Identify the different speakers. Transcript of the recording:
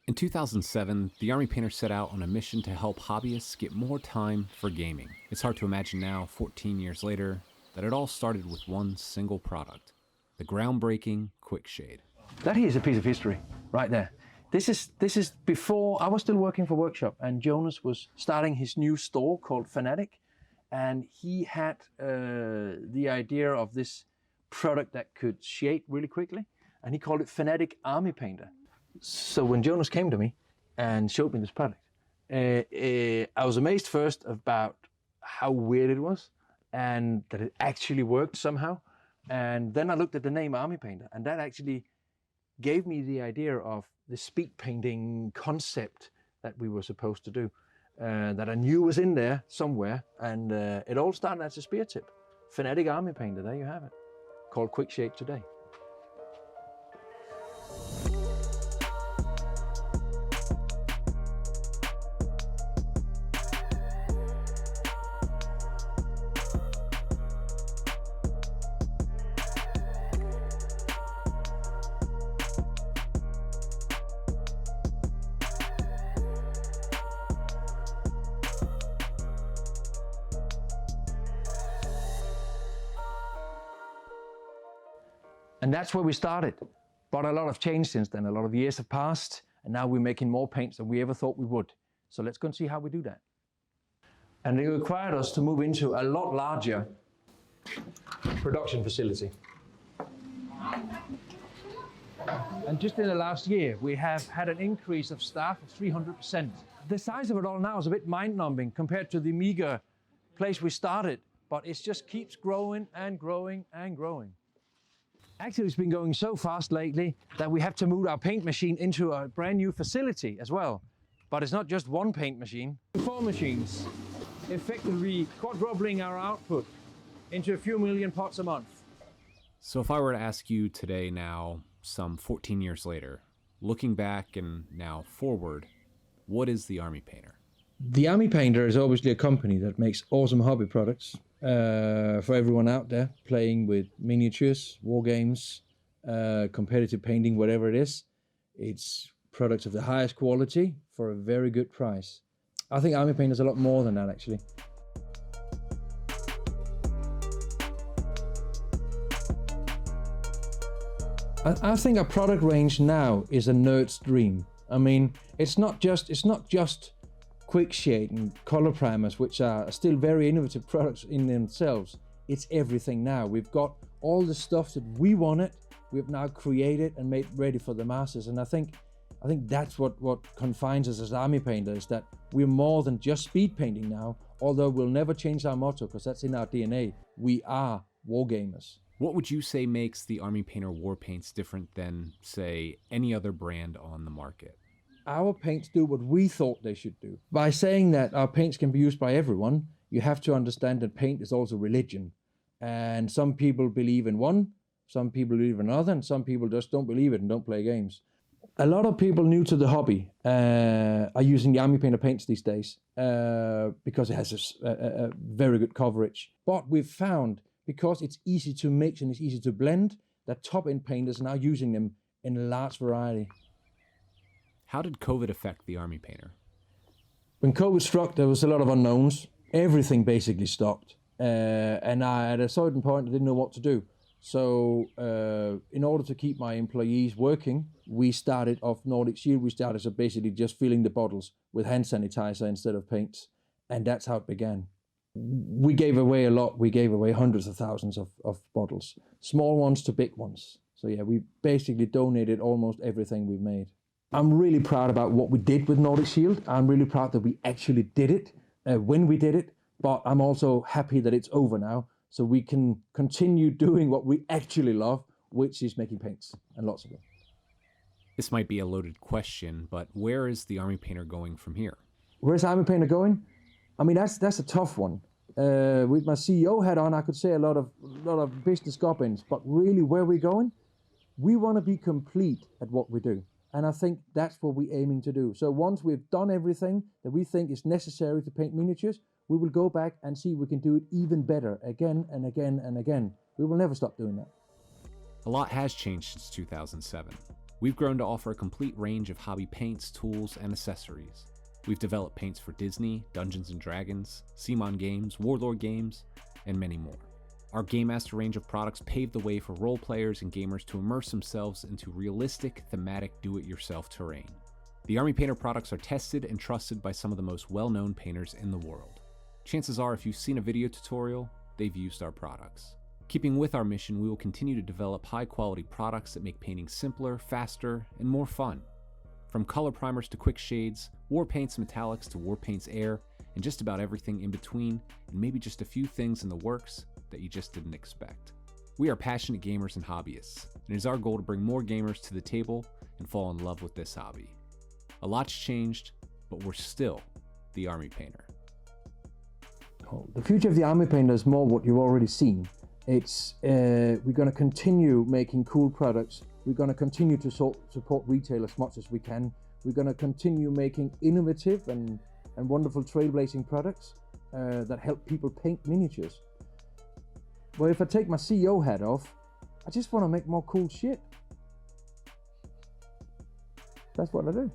Speaker 1: In 2007, the Army Painter set out on a mission to help hobbyists get more time for gaming. It's hard to imagine now, 14 years later, that it all started with one single product, the groundbreaking Quick Shade.
Speaker 2: That here is a piece of history, right there. This is before I was still working for Workshop, and Jonas was starting his new store called Fanatic, and he had the idea of this product that could shade really quickly, and he called it Fanatic Army Painter. So when Jonas came to me and showed me this product, I was amazed first about how weird it was and that it actually worked somehow. And then I looked at the name Army Painter, and that actually gave me the idea of the speed painting concept that we were supposed to do, that I knew was in there somewhere. And it all started as a spear tip. Fanatic Army Painter, there you have it, called Quick Shade today. And that's where we started. But a lot have changed since then. A lot of years have passed, and now we're making more paints than we ever thought we would. So let's go and see how we do that. And it required us to move into a lot larger production facility. And just in the last year, we have had an increase of staff of 300%. The size of it all now is a bit mind-numbing compared to the meager place we started, but it just keeps growing and growing and growing. Actually, it's been going so fast lately that we have to move our paint machine into a brand new facility as well. But it's not just one paint machine. 4 machines, effectively quadrupling our output into a few million pots a month.
Speaker 1: So if I were to ask you today now, some 14 years later, looking back and now forward, what is the Army Painter?
Speaker 2: The Army Painter is obviously a company that makes awesome hobby products for everyone out there playing with miniatures, war games, competitive painting, whatever it is. It's products of the highest quality for a very good price. I think Army Painter is a lot more than that, actually. I think our product range now is a nerd's dream. I mean, it's not just quick shade and color primers, which are still very innovative products in themselves. It's everything now. We've got all the stuff that we wanted, we've now created and made ready for the masses. And I think that's what confines us as Army Painters, that we're more than just speed painting now, although we'll never change our motto because that's in our DNA. We are wargamers.
Speaker 1: What would you say makes the Army Painter war paints different than, say, any other brand on the market?
Speaker 2: Our paints do what we thought they should do. By saying that our paints can be used by everyone, you have to understand that paint is also religion. And some people believe in one, some people believe in another, and some people just don't believe it and don't play games. A lot of people new to the hobby are using the Army Painter paints these days because it has a very good coverage. But we've found, because it's easy to mix and it's easy to blend, that top-end painters are now using them in a large variety.
Speaker 1: How did COVID affect the Army Painter?
Speaker 2: When COVID struck, there was a lot of unknowns. Everything basically stopped. And at a certain point, I didn't know what to do. So in order to keep my employees working, we started off Nordic Shield. We started so basically just filling the bottles with hand sanitizer instead of paints. And that's how it began. We gave away a lot. We gave away hundreds of thousands of bottles, small ones to big ones. So yeah, we basically donated almost everything we made. I'm really proud about what we did with Nordic Shield. I'm really proud that we actually did it when we did it, but I'm also happy that it's over now, so we can continue doing what we actually love, which is making paints, and lots of them.
Speaker 1: This might be a loaded question, but where is the Army Painter going from here?
Speaker 2: Where's Army Painter going? I mean, that's a tough one. With my CEO hat on, I could say a lot of business goblins, but really where we're going, we want to be complete at what we do. And I think that's what we're aiming to do. So once we've done everything that we think is necessary to paint miniatures, we will go back and see if we can do it even better again and again and again. We will never stop doing that.
Speaker 1: A lot has changed since 2007. We've grown to offer a complete range of hobby paints, tools, and accessories. We've developed paints for Disney, Dungeons & Dragons, Simon Games, Warlord Games, and many more. Our Game Master range of products paved the way for role players and gamers to immerse themselves into realistic, thematic, do-it-yourself terrain. The Army Painter products are tested and trusted by some of the most well-known painters in the world. Chances are, if you've seen a video tutorial, they've used our products. Keeping with our mission, we will continue to develop high-quality products that make painting simpler, faster, and more fun. From color primers to quick shades, war paints metallics to war paints air, and just about everything in between, and maybe just a few things in the works that you just didn't expect. We are passionate gamers and hobbyists, and it is our goal to bring more gamers to the table and fall in love with this hobby. A lot's changed, but we're still the Army Painter.
Speaker 2: The future of the Army Painter is more what you've already seen. It's we're going to continue making cool products. We're going to continue to support retail as much as we can. We're going to continue making innovative and wonderful trailblazing products that help people paint miniatures. But if I take my CEO hat off, I just want to make more cool shit. That's what I do.